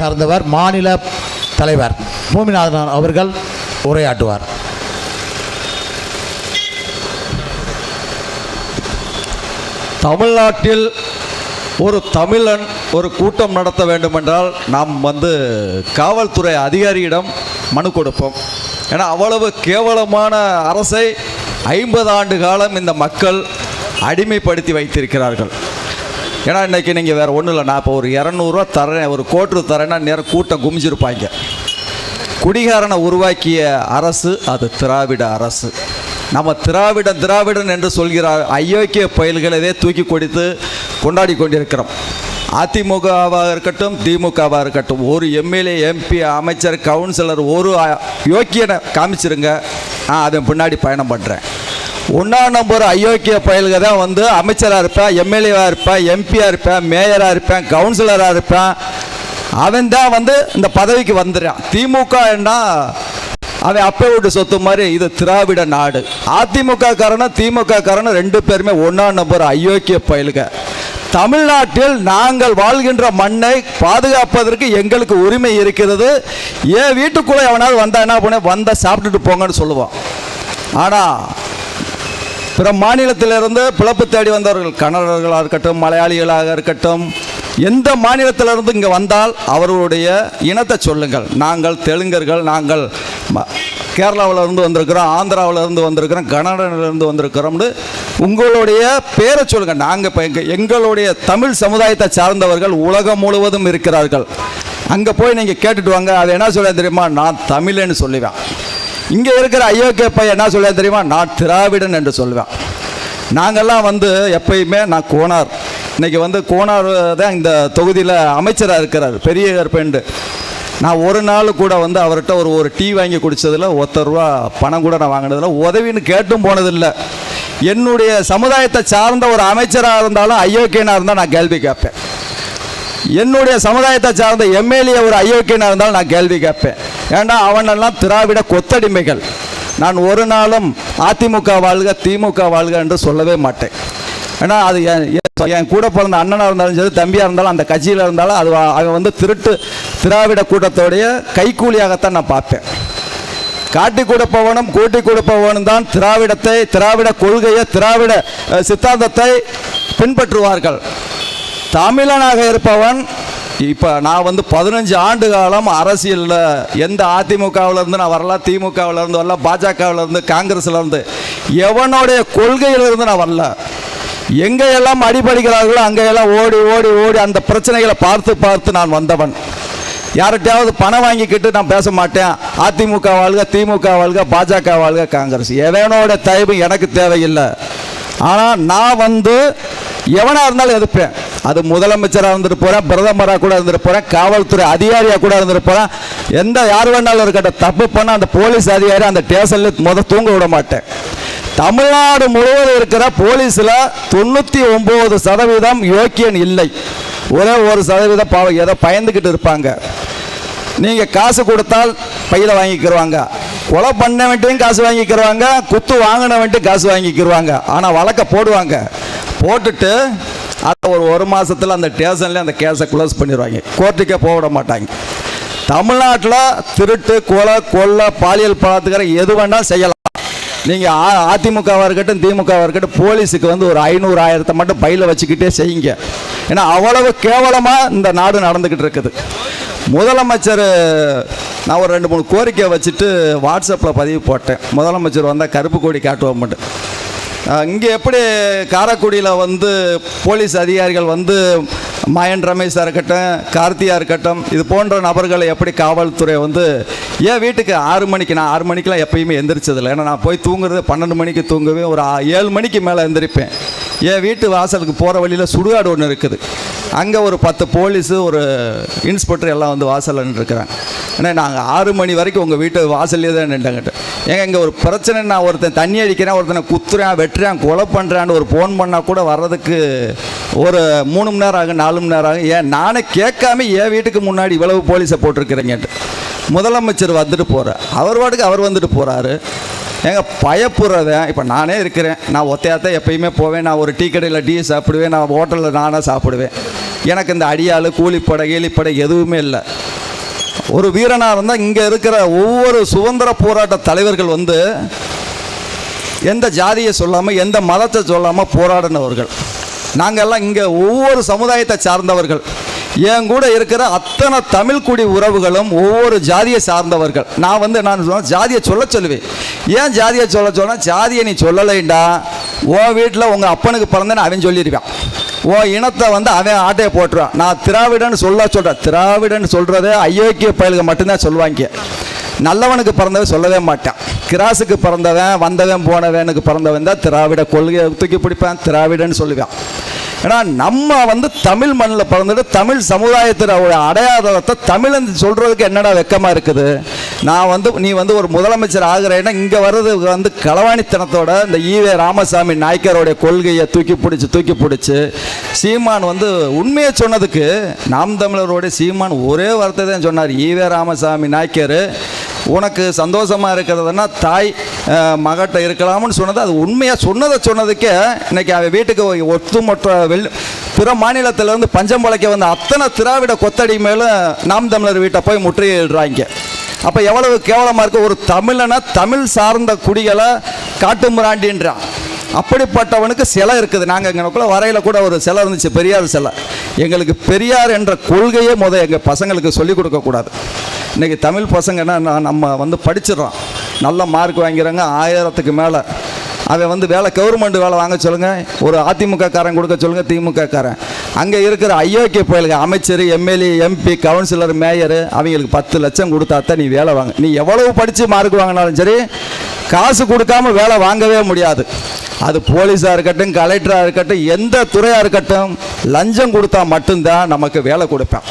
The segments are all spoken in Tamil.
சார்ந்தவர் மாநில தலைவர் பூமிநாதன் அவர்கள் உரையாற்றுவார். தமிழ்நாட்டில் ஒரு தமிழன் ஒரு கூட்டம் நடத்த வேண்டுமென்றால் நாம் காவல்துறை அதிகாரியிடம் மனு கொடுப்போம். ஏன்னா அவ்வளவு கேவலமான அரசை 50 ஆண்டு காலம் இந்த மக்கள் அடிமைப்படுத்தி வைத்திருக்கிறார்கள். ஏன்னா இன்றைக்கி நீங்கள் வேறு ஒன்றும் இல்லை, நான் இப்போ ஒரு 200 ரூபா தரேன், ஒரு கோட்டு தரேன்னா நேரம் கூட்டம் குமிஞ்சிருப்பாங்க. குடிகாரனை உருவாக்கிய அரசு அது திராவிட அரசு. நம்ம திராவிடன் என்று சொல்கிறார் அயோக்கிய பயல்களவே தூக்கி கொடுத்து கொண்டாடி கொண்டிருக்கிறோம். அதிமுகவாக இருக்கட்டும் திமுகவாக இருக்கட்டும், ஒரு எம்எல்ஏ எம்பி அமைச்சர் கவுன்சிலர் ஒரு யோக்கியனை காமிச்சிருங்க, நான் அதன் பின்னாடி பயணம் பண்ணுறேன். 1ஆம் நம்பர் அயோக்கிய பயல்க தான் அமைச்சராக இருப்பேன், எம்எல்ஏவாக இருப்பேன், எம்பியாக இருப்பேன், மேயராக இருப்பேன், கவுன்சிலராக இருப்பேன். அவன் தான் இந்த பதவிக்கு வந்துடுறான். திமுக என்ன அவன் அப்போ விட்டு சொத்து மாதிரி. இது திராவிட நாடு. அதிமுக காரனும் திமுக காரனும் 2 பேருமே 1ஆம் நம்பர் அயோக்கிய பயல்க. தமிழ்நாட்டில் நாங்கள் வாழ்கின்ற மண்ணை பாதுகாப்பதற்கு எங்களுக்கு உரிமை இருக்கிறது. ஏன் வீட்டுக்குள்ளே எவனாவது வந்தா என்ன பண்ண, வந்தால் சாப்பிட்டுட்டு போங்கன்னு சொல்லுவோம். ஆனால் பிற மாநிலத்திலிருந்து பிளப்பு தேடி வந்தவர்கள், கன்னடர்களாக இருக்கட்டும், மலையாளிகளாக இருக்கட்டும், எந்த மாநிலத்திலிருந்து இங்கே வந்தால் அவர்களுடைய இனத்தை சொல்லுங்கள். நாங்கள் தெலுங்கர்கள், நாங்கள் கேரளாவில் இருந்து வந்திருக்கிறோம், ஆந்திராவில் இருந்து வந்திருக்கிறோம், கன்னடிலிருந்து வந்திருக்கிறோம்னு உங்களுடைய பேரை சொல்லுங்கள். நாங்கள் இப்போ எங்களுடைய தமிழ் சமுதாயத்தை சார்ந்தவர்கள் உலகம் முழுவதும் இருக்கிறார்கள். அங்கே போய் நீங்கள் கேட்டுட்டு வாங்க. அது என்ன சொல்ல தெரியுமா, நான் தமிழன்னு சொல்லுவேன். இங்கே இருக்கிற அயோக்கிய பையன் என்ன சொல்ல தெரியுமா, நான் திராவிடன் என்று சொல்லுவேன். நாங்கள்லாம் எப்பயுமே நான் கோனார். இன்றைக்கி கோனார் தான் இந்த தொகுதியில் அமைச்சராக இருக்கிறார், பெரிய கற்பேண்டு. நான் ஒரு நாள் கூட அவர்கிட்ட ஒரு டீ வாங்கி குடித்ததில் ₹1 பணம் கூட நான் வாங்கினதில்லை, உதவின்னு கேட்டும் போனதில்லை. என்னுடைய சமுதாயத்தை சார்ந்த ஒரு அமைச்சராக இருந்தாலும் அயோக்கியனாக இருந்தால் நான் கேள்வி கேட்பேன். என்னுடைய சமுதாயத்தை சார்ந்த எம்எல்ஏ ஒரு அயோக்கியனாக இருந்தாலும் நான் கேள்வி கேட்பேன். ஏன்னா அவனெல்லாம் திராவிட கொத்தடிமைகள். நான் ஒரு நாளும் அதிமுக வாழ்க திமுக வாழ்க என்று சொல்லவே மாட்டேன். ஏன்னா அது என் கூட பிறந்த அண்ணனாக இருந்தாலும் சரி, தம்பியாக இருந்தாலும், அந்த கட்சியில் இருந்தாலும் அது அவன் திருட்டு திராவிட கூட்டத்தோடைய கைக்கூலியாகத்தான் நான் பார்ப்பேன். காட்டி கொடுப்பவனும் கூட்டி கொடுப்பவனும் தான் திராவிடத்தை, திராவிட கொள்கையை, திராவிட சித்தாந்தத்தை பின்பற்றுவார்கள். தமிழனாக இருப்பவன் இப்போ நான் 15 ஆண்டு காலம் அரசியலில் எந்த அதிமுகவிலேருந்து நான் வரல, திமுகவிலேருந்து வரல, பாஜகவிலேருந்து, காங்கிரஸ்லேருந்து, எவனுடைய கொள்கையிலிருந்து நான் வரல. எங்கெல்லாம் அடிபடுகிறார்களோ அங்கெல்லாம் ஓடி ஓடி ஓடி அந்த பிரச்சனைகளை பார்த்து பார்த்து நான் வந்தவன். யார்கிட்டையாவது பணம் வாங்கிக்கிட்டு நான் பேச மாட்டேன். அதிமுக வாழ்க, திமுக வாழ்க, பாஜக வாழ்க, காங்கிரஸ், எவனோட தயவு எனக்கு தேவையில்லை. ஆனால் நான் எவனாக இருந்தாலும் எதிர்ப்பேன். அது முதலமைச்சராக இருந்துட்டு போகிறேன், பிரதமராக கூட இருந்துட்டு போகிறேன், காவல்துறை அதிகாரியாக கூட இருந்துட்டு போகிறேன். யார் வேணாலும் இருக்கட்டும், தப்பு பண்ண அந்த போலீஸ் அதிகாரி அந்த ஸ்டேஷனில் தூங்க விட மாட்டேன். தமிழ்நாடு முழுவதும் இருக்கிற போலீஸில் 99% யோக்கியன் இல்லை. ஒரே 1% பாவம் ஏதோ பயந்துக்கிட்டு இருப்பாங்க. நீங்கள் காசு கொடுத்தால் பையில் வாங்கிக்கிடுவாங்க, கொலை பண்ண வேண்டியும் காசு வாங்கிக்கிடுவாங்க, குத்து வாங்கின வேண்டியும் காசு வாங்கிக்கிடுவாங்க. ஆனால் வழக்க போடுவாங்க, போட்டுட்டு அதை ஒரு மாதத்தில் அந்த ஸ்டேஷன்லேயே அந்த கேஸை க்ளோஸ் பண்ணிடுவாங்க, கோர்ட்டுக்கே போக விட மாட்டாங்க. தமிழ்நாட்டில் திருட்டு, கொலை, கொள்ளை, பாலியல் பலாத்காரம் எது வேணாலும் செய்யலாம். நீங்கள் அதிமுகவாக இருக்கட்டும் திமுகவாக இருக்கட்டும், போலீஸுக்கு ஒரு 500 1000 மட்டும் பையில் வச்சுக்கிட்டே செய்யுங்க. ஏன்னா அவ்வளவு கேவலமாக இந்த நாடு நடந்துக்கிட்டு இருக்குது. முதலமைச்சர் நான் ஒரு 2-3 கோரிக்கை வச்சுட்டு வாட்ஸ்அப்பில் பதிவு போட்டேன். முதலமைச்சர் வந்தால் கருப்பு கொடி காட்டுவோம் மட்டும். இங்கே எப்படி காரைக்குடியில் போலீஸ் அதிகாரிகள் மயன் ரமேஷாக இருக்கட்டும், கார்த்தியாக இருக்கட்டும், இது போன்ற நபர்களை எப்படி காவல்துறை ஏன் வீட்டுக்கு 6 மணிக்கு, நான் 6 மணிக்கெலாம் எப்பயுமே எந்திரிச்சதில்லை. ஏன்னா நான் போய் தூங்குறது 12 மணிக்கு தூங்குவேன், ஒரு 7 மணிக்கு மேலே எந்திரிப்பேன். என் வீட்டு வாசலுக்கு போகிற வழியில் சுடுகாடு ஒன்று இருக்குது. அங்கே ஒரு 10 போலீஸு, ஒரு இன்ஸ்பெக்டர் எல்லாம் வாசலில் நின்றுருக்குறாங்க. ஏன்னா நாங்கள் 6 மணி வரைக்கும் உங்கள் வீட்டு வாசல்லே தான் நின்றாங்கிட்டு. ஏங்க இங்கே ஒரு பிரச்சனை, நான் ஒருத்தன் தண்ணி அடிக்கிறேன், ஒருத்தனை குத்துறேன், வெட்டுறேன், கொலை பண்ணுறான்னு ஒரு ஃபோன் பண்ணால் கூட வர்றதுக்கு ஒரு 3 மணி நேரம் ஆகும், 4 மணி நேரம் ஆகும். ஏன் நானே கேட்காம என் வீட்டுக்கு முன்னாடி இவ்வளவு போலீஸை போட்டிருக்கிறேங்கட்டு. முதலமைச்சர் வந்துட்டு போகிறார், அவர் வாட்டுக்கு அவர் வந்துட்டு போகிறாரு. எங்கள் பயப்புறவன் இப்போ நானே இருக்கிறேன். நான் ஒத்தையாத்தான் எப்பயுமே போவேன். நான் ஒரு டீ கடையில் டீ சாப்பிடுவேன், நான் ஹோட்டலில் நானாக சாப்பிடுவேன். எனக்கு இந்த அடியாள் கூலிப்படை கீழிப்படை எதுவுமே இல்லை. ஒரு வீரனாக இருந்தால் இங்கே இருக்கிற ஒவ்வொரு சுதந்திர போராட்ட தலைவர்கள் வந்து எந்த ஜாதியை சொல்லாமல் எந்த மதத்தை சொல்லாமல் போராடினவர்கள். நாங்கள்லாம் இங்கே ஒவ்வொரு சமுதாயத்தை சார்ந்தவர்கள். என் கூட இருக்கிற அத்தனை தமிழ் குடி உறவுகளும் ஒவ்வொரு ஜாதியை சார்ந்தவர்கள். நான் ஜாதியை சொல்லுவேன். ஏன் ஜாதியை சொல்ல ஜாதியை நீ சொல்லலைண்டா உன் வீட்டில் உங்கள் அப்பனுக்கு பிறந்தேன்னு அவன் சொல்லிடுவான். உன் இனத்தை வந்து அவன் ஆட்டையை போட்டுருவான். நான் திராவிடன்னு சொல்கிறேன். திராவிடன்னு சொல்கிறதே அயோக்கிய பயலுக்கு மட்டும்தான் சொல்லுவாங்க. நல்லவனுக்கு பிறந்தவன் சொல்லவே மாட்டான். கிராஸுக்கு பிறந்தவன் வந்தவன் போனவனுக்கு பிறந்தவன் தான் திராவிட கொள்கையை தூக்கி பிடிப்பான், திராவிடன்னு சொல்லுவான். ஏன்னா நம்ம வந்து தமிழ் மண்ணில் பிறந்துட்டு தமிழ் சமுதாயத்தில் அடையாளத்தை தமிழன் சொல்கிறதுக்கு என்னடா வெக்கமாக இருக்குது. நீ வந்து ஒரு முதலமைச்சர் ஆகிறேன்னா இங்கே வர்றது வந்து களவாணித்தனத்தோட இந்த ஈவே ராமசாமி நாயக்கருடைய கொள்கையை தூக்கி பிடிச்சி சீமான் வந்து உண்மையை சொன்னதுக்கு நாம் தமிழருடைய சீமான் ஒரே வார்த்தை தான் சொன்னார். ஈவே ராமசாமி நாயக்கர் உனக்கு சந்தோஷமாக இருக்கிறதுனா தாய் மகட்ட இருக்கலாம்னு சொன்னது அது உண்மையாக சொன்னதுக்கே இன்னைக்கு அவன் வீட்டுக்கு ஒட்டுமொத்த பிற மாநிலத்திலேருந்து பஞ்சம் பழைக்க வந்த அத்தனை திராவிட கொத்தடி மேலே நாம் தமிழர் வீட்டை போய் முற்றுகையிடுறாங்க. அப்போ எவ்வளவு கேவலமாக இருக்குது. ஒரு தமிழனை தமிழ் சார்ந்த குடிகளை காட்டு மிராண்டின்றான். அப்படிப்பட்டவனுக்கு சிலை இருக்குது. நாங்கள் எங்களுக்குள்ள வரையில் கூட ஒரு சிலை இருந்துச்சு, பெரியார் சிலை. எங்களுக்கு பெரியார் என்ற கொள்கையே எங்கள் பசங்களுக்கு சொல்லிக் கொடுக்கக்கூடாது. இன்றைக்கி தமிழ் பசங்கன்னா நம்ம வந்து படிச்சிடறோம், நல்ல மார்க் வாங்கிறாங்க, 1000க்கு மேலே. அவன் வந்து கவர்மெண்ட் வேலை வாங்க சொல்லுங்கள், ஒரு அதிமுக காரன் கொடுக்க சொல்லுங்கள், திமுக காரன். அங்கே இருக்கிற அயோக்கிய பயலுங்க அமைச்சர், எம்எல்ஏ, எம்பி, கவுன்சிலர், மேயரு அவங்களுக்கு 10 லட்சம் கொடுத்தாத்தான் நீ வேலை வாங்க. நீ எவ்வளவு படித்து மார்க் வாங்கினாலும் சரி காசு கொடுக்காம வேலை வாங்கவே முடியாது. அது போலீஸாக இருக்கட்டும், கலெக்டராக இருக்கட்டும், எந்த துறையாக இருக்கட்டும், லஞ்சம் கொடுத்தா மட்டும்தான் நமக்கு வேலை கொடுப்பேன்.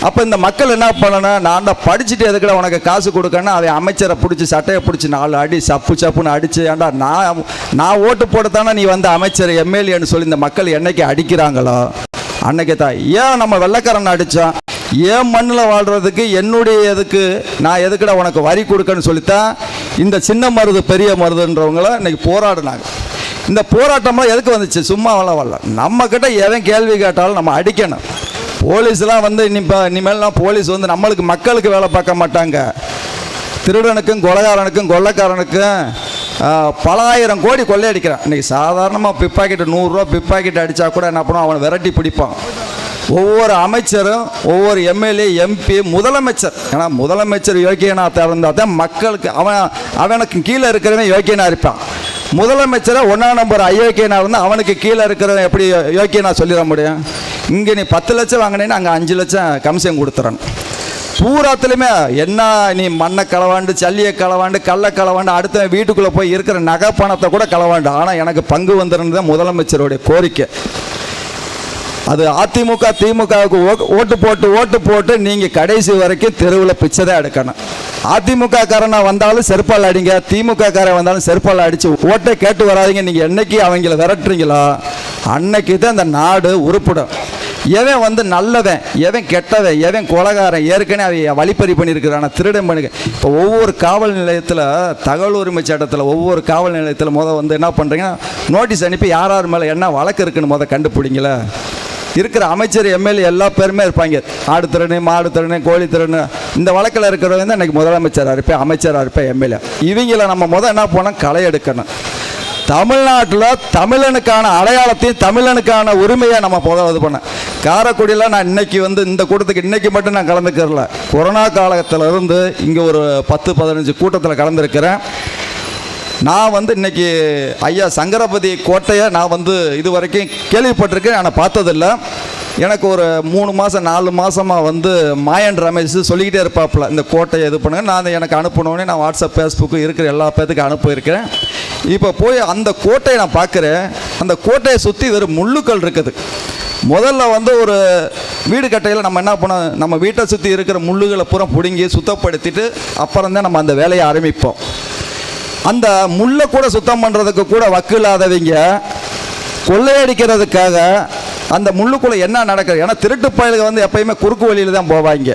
அப்போ இந்த மக்கள் என்ன பண்ணணும், நான் தான் படிச்சுட்டு எதுக்கட உனக்கு காசு கொடுக்கணும். அவன் அமைச்சரை பிடிச்சி சட்டையை பிடிச்சி 4 அடி சப்புன்னு அடிச்சு, ஏன்டா நான் ஓட்டு போட்டுத்தானே நீ வந்து அமைச்சர் எம்எல்ஏன்னு சொல்லி இந்த மக்கள் என்னைக்கு அடிக்கிறாங்களோ அன்னைக்கு தான். ஏன் நம்ம வெள்ளைக்காரன் அடித்தான், ஏன் மண்ணில் வாழ்கிறதுக்கு என்னுடைய எதுக்கு நான் எதுக்கட உனக்கு வரி கொடுக்கன்னு சொல்லித்தான் இந்த சின்ன மருது பெரிய மருதுன்றவங்கள இன்னைக்கு போராடினாங்க. இந்த போராட்டம்லாம் எதுக்கு வந்துச்சு, சும்மா வரல. நம்மக்கிட்ட எவன் கேள்வி கேட்டாலும் நம்ம அடிக்கணும். போலீஸ்லாம் வந்து இனிமேல்லாம் போலீஸ் வந்து நம்மளுக்கு மக்களுக்கு வேலை பார்க்க மாட்டாங்க. திருடனுக்கும் கொலைகாரனுக்கும் கொள்ளைக்காரனுக்கும் பல ஆயிரம் கோடி கொள்ளையடிக்கிறான். இன்றைக்கி சாதாரணமாக பிப்பாக்கெட்டு 100 ரூபா பிப்பாக்கெட்டு அடித்தா கூட என்ன பண்ணுவோம், அவனை விரட்டி பிடிப்பான். ஒவ்வொரு அமைச்சரும், ஒவ்வொரு எம்எல்ஏ, எம்பி, முதலமைச்சர், ஏன்னா முதலமைச்சர் யோக்கியனாக இருந்தால் தான் மக்களுக்கு அவனுக்கு கீழே இருக்கிறவன் யோக்கியனாக இருப்பான். முதலமைச்சரை 1ஆம் நம்பர் அயோக்கியனாக இருந்தால் அவனுக்கு கீழே இருக்கிறவன் எப்படி யோக்கியனா சொல்லிட முடியும். இங்கே நீ 10 லட்சம் வாங்கினேன்னா அங்கே 5 லட்சம் கமிஷன் கொடுத்துறன். பூராத்துலையுமே என்ன நீ மண்ணை களவாண்டு, சல்லியை களவாண்டு, கல்லை களவாண்டு, அடுத்த வீட்டுக்குள்ளே போய் இருக்கிற நகை பணத்தை கூட களவாண்டு, ஆனால் எனக்கு பங்கு வந்துருன்னு தான் முதலமைச்சருடைய கோரிக்கை. அது அதிமுக திமுகவுக்கு ஓட்டு போட்டு நீங்கள் கடைசி வரைக்கும் தெருவில் பிச்சை தான் எடுக்கணும். அதிமுக காரனா வந்தாலும் செருப்பால் அடிங்க, திமுக காரன் வந்தாலும் செருப்பால் அடித்து ஓட்டை கேட்டு வராதிங்க. நீங்கள் என்னைக்கு அவங்கள விரட்டுறீங்களோ அன்னைக்கு தான் இந்த நாடு உருப்பிடும். எவன் வந்து நல்லவன், எவன் கெட்டவன், எவன் கொலைகாரன், ஏற்கனவே அவன் வழிப்பறி பண்ணியிருக்கிறான், திருடன் பண்ணி. இப்போ ஒவ்வொரு காவல் நிலையத்தில், தகவல் உரிமை சட்டத்தில் ஒவ்வொரு காவல் நிலையத்தில் வந்து என்ன பண்ணுறீங்க, நோட்டீஸ் அனுப்பி யார் மேலே என்ன வழக்கு இருக்குன்னு கண்டுபிடிங்கள. இருக்கிற அமைச்சர், எம்எல்ஏ எல்லா பேருமே இருப்பாங்க. ஆடு திருடு, மாடு திருடு, கோழி திருடு, இந்த வழக்கில் இருக்கிறவங்க தான் இன்றைக்கி முதலமைச்சராக இருப்பேன், அமைச்சராக இருப்பேன், எம்எல்ஏ. இவங்கள நம்ம என்ன பண்ணோம், களை எடுக்கணும். தமிழ்நாட்டில் தமிழனுக்கான அடையாளத்தையும் தமிழனுக்கான உரிமையை நம்ம இது பண்ண. காரைக்குடியில் நான் இன்னைக்கு வந்து இந்த கூட்டத்துக்கு இன்றைக்கி மட்டும் நான் கலந்துக்கிறல, கொரோனா காலத்தில் இருந்து இங்கே ஒரு 10-15 கூட்டத்தில் கலந்துருக்கிறேன். நான் வந்து இன்றைக்கி ஐயா சங்கரபதி கோட்டையை நான் வந்து இது வரைக்கும் கேள்விப்பட்டிருக்கேன், ஆனால் பார்த்ததில்லை. எனக்கு ஒரு 3 மாதம் 4 மாதமாக வந்து மாயன் ரமேஷ் சொல்லிக்கிட்டே இருப்பாப்புல, இந்த கோட்டையை இது பண்ணுங்க. நான் எனக்கு அனுப்பினோடனே நான் வாட்ஸ்அப், ஃபேஸ்புக்கு இருக்கிற எல்லா பேத்துக்கும் அனுப்பியிருக்கிறேன். இப்போ போய் அந்த கோட்டையை நான் பார்க்குறேன். அந்த கோட்டையை சுற்றி வெறும் முள்ளுக்கள் இருக்குது. முதல்ல வந்து ஒரு வீடு கட்டையில் நம்ம என்ன பண்ணோம், நம்ம வீட்டை சுற்றி இருக்கிற முள்ளுகளை பூரா பிடுங்கி சுத்தப்படுத்திட்டு அப்புறம் தான் நம்ம அந்த வேலையை ஆரம்பிப்போம். அந்த முள்ளை கூட சுத்தம் பண்ணுறதுக்கு கூட வக்கு இல்லாதவங்க கொள்ளையடிக்கிறதுக்காக அந்த முள்ளுக்குள்ளே என்ன நடக்குது, ஏன்னா திருட்டு பயலுக்கு வந்து எப்பயுமே குறுக்கு வழியில் தான் போவாங்க.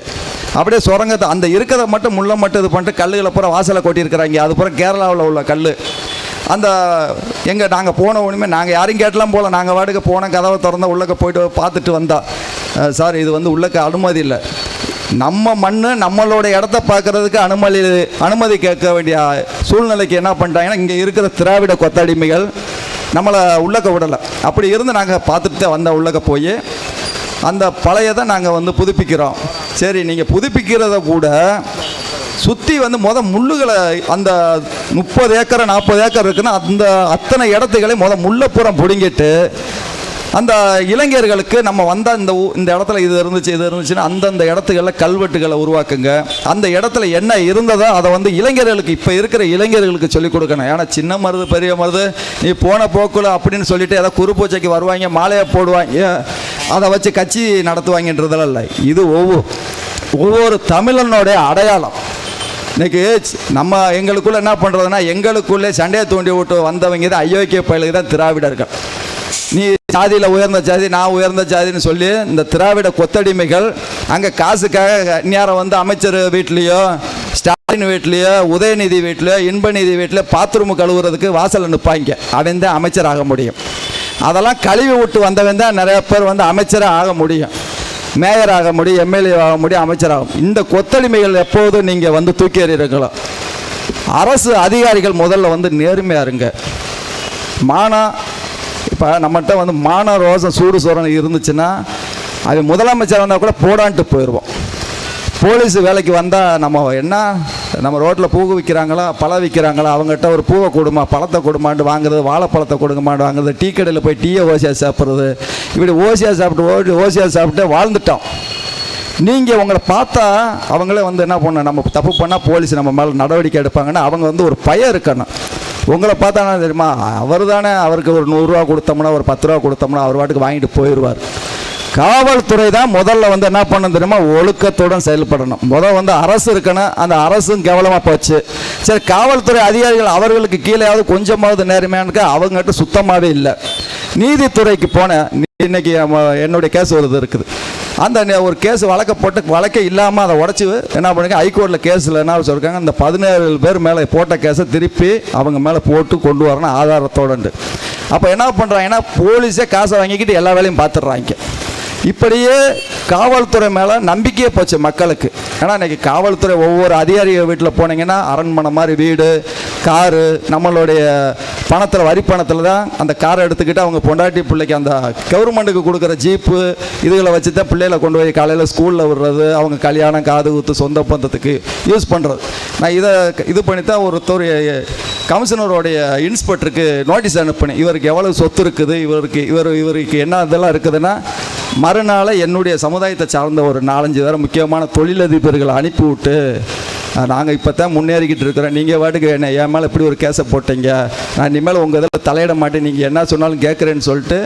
அப்படியே சுரங்கத்தை அந்த இருக்கிறத மட்டும் முள்ளை மட்டும் இது பண்ணிட்டு கல்லுகளை பூரா வாசலை கொட்டியிருக்கிறாங்க. அது பூரா கேரளாவில் உள்ள கல். அந்த நாங்கள் போன உடனே நாங்கள் யாரையும் கேட்டலாம் போகல, நாங்கள் வாடகை போனோம், கதவை திறந்தா உள்ளக்க போயிட்டு பார்த்துட்டு வந்தா, சார் இது வந்து உள்ளக்க அனுமதி இல்லை, நம்ம மண் நம்மளோட இடத்த பார்க்கறதுக்கு அனுமதி கேட்க வேண்டிய சூழ்நிலைக்கு என்ன பண்ணிட்டாங்கன்னா இங்கே இருக்கிற திராவிட கொத்தடிமைகள் நம்மளை உள்ளக்க விடலை. அப்படி இருந்து நாங்கள் பார்த்துட்டு தான் வந்த உள்ளக்க போய் அந்த பழையதை நாங்கள் வந்து புதுப்பிக்கிறோம். சரி, நீங்கள் புதுப்பிக்கிறத கூட சுற்றி வந்து முள்ளுகளை அந்த 30 ஏக்கர் 40 ஏக்கர் இருக்குன்னா அந்த அத்தனை இடத்துகளை முல்லைப்புறம் பிடுங்கிட்டு அந்த இளைஞர்களுக்கு நம்ம வந்தால் இந்த இடத்துல இது இருந்துச்சுன்னா அந்தந்த இடத்துகளில் கல்வெட்டுகளை உருவாக்குங்க. அந்த இடத்துல என்ன இருந்ததோ அதை வந்து இளைஞர்களுக்கு இப்போ இருக்கிற இளைஞர்களுக்கு சொல்லிக் கொடுக்கணும். ஏன்னா சின்ன மருது பெரிய மருது நீ போன போக்குல அப்படின்னு சொல்லிட்டு ஏதாவது குருபூஜைக்கு வருவாங்க, மாலையை போடுவாங்க, அதை வச்சு கட்சி நடத்துவாங்கன்றதெல்லாம் இல்லை. இது ஒவ்வொரு தமிழனுடைய அடையாளம். இன்னைக்கு நம்ம எங்களுக்குள்ளே என்ன பண்ணுறதுன்னா எங்களுக்குள்ளே சண்டையை தூண்டி விட்டு வந்தவங்க தான் அயோக்கிய பயலுக்கு தான் திராவிடர்கள். நீ ஜாதியில் உயர்ந்த ஜாதி, நான் உயர்ந்த ஜாதின்னு சொல்லி இந்த திராவிட கொத்தடிமைகள் அங்கே காசுக்காக நேரம் வந்து அமைச்சர் வீட்லேயோ, ஸ்டாலின் வீட்லேயோ, உதயநிதி வீட்லையோ, இன்பநிதி வீட்டில் பாத்ரூம் கழுவுறதுக்கு வாசலில் நிற்பாங்க. அவன் தான் அமைச்சர் ஆக முடியும். அதெல்லாம் கழுவி விட்டு வந்தவன் தான் நிறைய பேர் வந்து அமைச்சராக ஆக முடியும், மேயர் ஆக முடியும், எம்எல்ஏ ஆக முடியும், அமைச்சராகும். இந்த கொத்தடிமைகள் எப்போதும் நீங்கள் வந்து தூக்கி எறிகிறீர்களோ. அரசு அதிகாரிகள் முதல்ல வந்து நேர்மையாக இருங்க. இப்போ நம்மகிட்ட வந்து மான ரோசம் சூடு சோரம் இருந்துச்சுன்னா அது முதலமைச்சர் வந்தால் கூட போடான்ட்டு போயிடுவோம். போலீஸ் வேலைக்கு வந்தால் நம்ம ரோட்டில் பூ விற்கிறாங்களா பழம் விற்கிறாங்களா அவங்ககிட்ட ஒரு பூவை கொடுமா பழத்தை கொடுமாண்டு வாங்குறது, வாழைப்பழத்தை கொடுங்கமாண்டு வாங்குறது, டீ கடையில் போய் டீயை ஓசியாக சாப்பிட்றது, இப்படி ஓசியாக சாப்பிட்டு வாழ்ந்துட்டோம். நீங்கள் உங்களை பார்த்தா அவங்களே வந்து என்ன பண்ண நம்ம தப்பு பண்ணால் போலீஸ் நம்ம மேலே நடவடிக்கை எடுப்பாங்கன்னா அவங்க வந்து ஒரு பயம் இருக்கணும். உங்களை பார்த்தானா தெரியுமா, அவர் தானே, அவருக்கு ஒரு 100 ரூபா கொடுத்தோம்னா ஒரு 10 ரூபா கொடுத்தோம்னா அவர் வாட்டுக்கு வாங்கிட்டு போயிடுவார். காவல்துறை தான் முதல்ல வந்து என்ன பண்ணணும் தெரியுமா, ஒழுக்கத்துடன் செயல்படணும். வந்து அரசு இருக்கணும். அந்த அரசும் கேவலமாக போச்சு. சரி, காவல்துறை அதிகாரிகள் அவர்களுக்கு கீழேயாவது கொஞ்சமாவது நேர்மையானுக்கு அவங்ககிட்ட சுத்தமாகவே இல்லை. நீதித்துறைக்கு போனேன். இன்னைக்கு என்னுடைய கேஸ் வருது இருக்குது. அந்த ஒரு கேஸ் வழக்கை இல்லாமல் அதை உடச்சி என்ன பண்ணுங்க, ஹைகோர்ட்டில் கேஸில் என்ன சொல்லியிருக்காங்க, அந்த 17 பேர் மேலே போட்ட கேஸை திருப்பி அவங்க மேலே போட்டு கொண்டு வரணும் ஆதாரத்தோடு. அப்போ என்ன பண்ணுறாங்கன்னா போலீஸே காசை வாங்கிக்கிட்டு எல்லா வேலையும் பார்த்துடுறாங்க. இப்படியே காவல்துறை மேலே நம்பிக்கையே போச்சு மக்களுக்கு. ஏன்னா இன்றைக்கி காவல்துறை ஒவ்வொரு அதிகாரிகள் வீட்டில் போனீங்கன்னா அரண்மனை மாதிரி வீடு, காரு, நம்மளுடைய பணத்தில் வரி பணத்தில் தான் அந்த காரை எடுத்துக்கிட்டு அவங்க பொண்டாட்டி பிள்ளைக்கு அந்த கவர்மெண்ட்டுக்கு கொடுக்குற ஜீப்பு இதுகளை வச்சு தான் பிள்ளைகளை கொண்டு போய் காலையில் ஸ்கூலில் விடுறது, அவங்க கல்யாணம் காது குத்து சொந்த பந்தத்துக்கு யூஸ் பண்ணுறது. நான் இது பண்ணி தான் ஒருத்தர் கமிஷனருடைய இன்ஸ்பெக்டருக்கு நோட்டீஸ் அனுப்பினேன். இவருக்கு எவ்வளோ சொத்து இருக்குது, இவருக்கு என்ன இதெல்லாம் இருக்குதுன்னா மறுநாள் என்னுடைய சமுதாயத்தை சார்ந்த ஒரு 4-5 பேர் முக்கியமான தொழிலதிபர்களை அனுப்பிவிட்டு நாங்கள் இப்போ தான் முன்னேறிக்கிட்டு இருக்கிறோம், நீங்கள் வாட்டுக்கு என் மேலே இப்படி ஒரு கேஸை போட்டீங்க, நான் இனிமேல் உங்கள் இதில் தலையிட மாட்டேன், நீங்கள் என்ன சொன்னாலும் கேட்குறேன்னு சொல்லிட்டு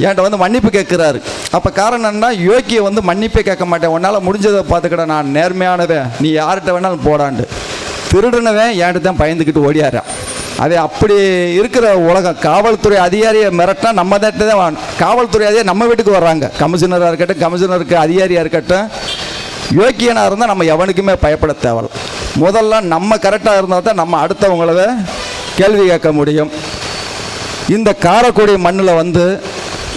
என்கிட்ட வந்து மன்னிப்பு கேட்குறாரு. அப்போ காரணம் என்ன, யோக்கியை வந்து மன்னிப்பே கேட்க மாட்டேன், உன்னால் முடிஞ்சதை பார்த்துக்கிட, நான் நேர்மையானவன், நீ யார்கிட்ட வேணாலும் போடாண்டு. திருடுனவன் என்கிட்ட தான் பயந்துக்கிட்டு ஓடியாரான். அதே அப்படி இருக்கிற உலகம். காவல்துறை அதிகாரியை மிரட்டினா நம்ம தான் காவல்துறை அதிகாரி நம்ம வீட்டுக்கு வர்றாங்க. கமிஷனராக இருக்கட்டும், கமிஷனருக்கு அதிகாரியாக இருக்கட்டும், யோக்கியனாக இருந்தால் நம்ம எவனுக்குமே பயப்பட தேவையில்லை. முதல்ல நம்ம கரெக்டாக இருந்தால் தான் நம்ம அடுத்தவங்கள கேள்வி கேட்க முடியும். இந்த காரைக்குடி மண்ணில் வந்து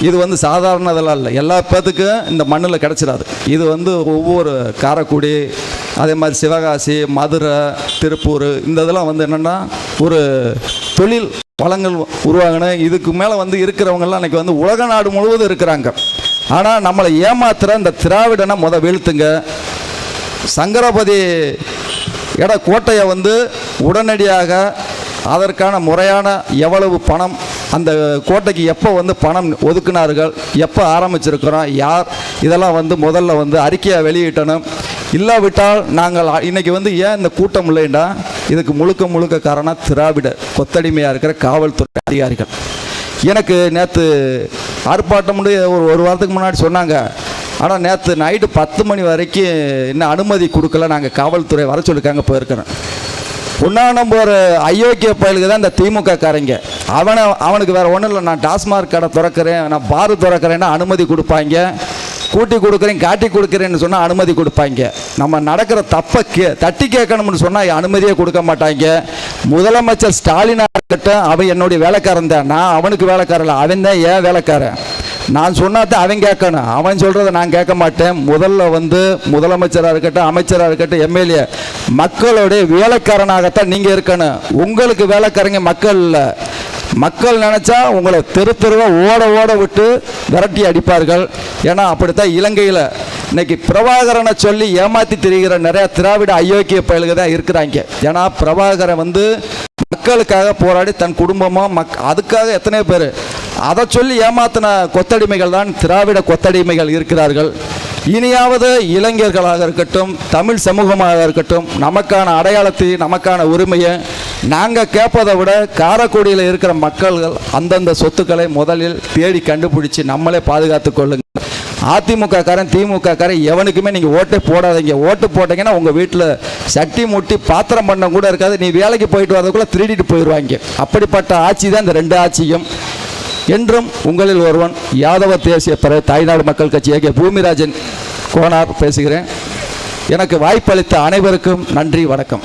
இது வந்து சாதாரணதெல்லாம் இல்லை, எல்லா பேத்துக்கும் இந்த மண்ணில் கிடச்சிடாது. இது வந்து ஒவ்வொரு காரைக்குடி, அதே மாதிரி சிவகாசி, மதுரை, திருப்பூர், இந்த இதெல்லாம் வந்து என்னென்னா ஒரு தொழில் வளங்கள் உருவாகணும். இதுக்கு மேலே வந்து இருக்கிறவங்கெல்லாம் இன்றைக்கி வந்து உலக நாடு முழுவதும் இருக்கிறாங்க. ஆனால் நம்மளை ஏமாத்துகிற இந்த திராவிடனை வீழ்த்துங்க. சங்கரபதி கோட்டையை வந்து உடனடியாக அதற்கான முறையான எவ்வளவு பணம் அந்த கோட்டைக்கு எப்போ வந்து பணம் ஒதுக்குனார்கள், எப்போ ஆரம்பிச்சிருக்கிறோம், யார், இதெல்லாம் வந்து முதல்ல வந்து அறிக்கையை வெளியிட்டணும். இல்லாவிட்டால் நாங்கள் இன்றைக்கி வந்து ஏன் இந்த கூட்டம் இல்லைன்னா இதுக்கு முழுக்க காரணம் திராவிட கொத்தடிமையாக இருக்கிற காவல்துறை அதிகாரிகள். எனக்கு நேற்று ஆர்ப்பாட்டம் ஒரு வாரத்துக்கு முன்னாடி சொன்னாங்க. ஆனால் நேற்று நைட்டு 10 மணி வரைக்கும் இன்னும் அனுமதி கொடுக்கல, நாங்கள் காவல்துறை வர சொல்லியிருக்காங்க, போயிருக்கிறேன். ஒரு அயோக்கிய பயலுக்கு தான் இந்த திமுக காரங்க. அவனுக்கு வேறு ஒன்றும் இல்லை, நான் டாஸ்மாக் கடை திறக்கிறேன், நான் பாரு திறக்கிறேன்னா அனுமதி கொடுப்பாங்க, கூட்டி கொடுக்குறேன் காட்டி கொடுக்குறேன்னு சொன்னால் அனுமதி கொடுப்பாங்க. நம்ம நடக்கிற தப்பை தட்டி கேட்கணும்னு சொன்னால் அனுமதியே கொடுக்க மாட்டாங்க. முதலமைச்சர் ஸ்டாலினாக இருக்கட்டும், அவன் என்னுடைய வேலைக்காரன் தான், நான் அவனுக்கு வேலைக்காரன் இல்லை, அவன் தான் ஏன் வேலைக்காரன். நான் சொன்னாதான் அவன் கேட்கணும். அவன் சொல்கிறத நான் கேட்க மாட்டேன். முதல்ல வந்து முதலமைச்சராக இருக்கட்டும், அமைச்சராக இருக்கட்டும், எம்எல்ஏ, மக்களுடைய வேலைக்காரனாகத்தான் நீங்கள் இருக்கணும். உங்களுக்கு வேலைக்காரங்க மக்கள் இல்லை. மக்கள் நினச்சா உங்களை தெரு தெருவாக ஓட ஓட விட்டு விரட்டி அடிப்பார்கள். ஏன்னா அப்படித்தான் இலங்கையில் இன்னைக்கு பிரபாகரனை சொல்லி ஏமாற்றி திரிகிற நிறையா திராவிட அயோக்கிய பயல்க தான் இருக்கிறாங்க. ஏன்னா பிரபாகரன் வந்து மக்களுக்காக போராடி தன் குடும்பமாக அதுக்காக எத்தனை பேர் அதை சொல்லி ஏமாத்தின கொத்தடிமைகள் தான் திராவிட கொத்தடிமைகள் இருக்கிறார்கள். இனியாவது இளைஞர்களாக இருக்கட்டும், தமிழ் சமூகமாக இருக்கட்டும், நமக்கான அடையாளத்தை, நமக்கான உரிமையை நாங்கள் கேட்பதை விட காரைக்குடியில் இருக்கிற மக்கள்கள் அந்தந்த சொத்துக்களை முதலில் தேடி கண்டுபிடிச்சி நம்மளே பாதுகாத்து கொள்ளுங்கள். அதிமுக காரன், திமுக காரன் எவனுக்குமே நீங்கள் ஓட்டே போடாதீங்க. ஓட்டு போட்டீங்கன்னா உங்கள் வீட்டில் சட்டி முட்டி பாத்திரம் பண்ண கூட இருக்காது. நீ வேலைக்கு போயிட்டு வரதுக்குள்ளே திருடிட்டு போயிடுவாங்க. அப்படிப்பட்ட ஆட்சி தான் இந்த ரெண்டு ஆட்சியும். என்றும் உங்களில் ஒருவன் யாதவ தேசிய தாய்நாடு மக்கள் கட்சி ஏகே பூமிராஜன் கோனார் பேசுகிறேன். எனக்கு வாய்ப்பளித்த அனைவருக்கும் நன்றி, வணக்கம்.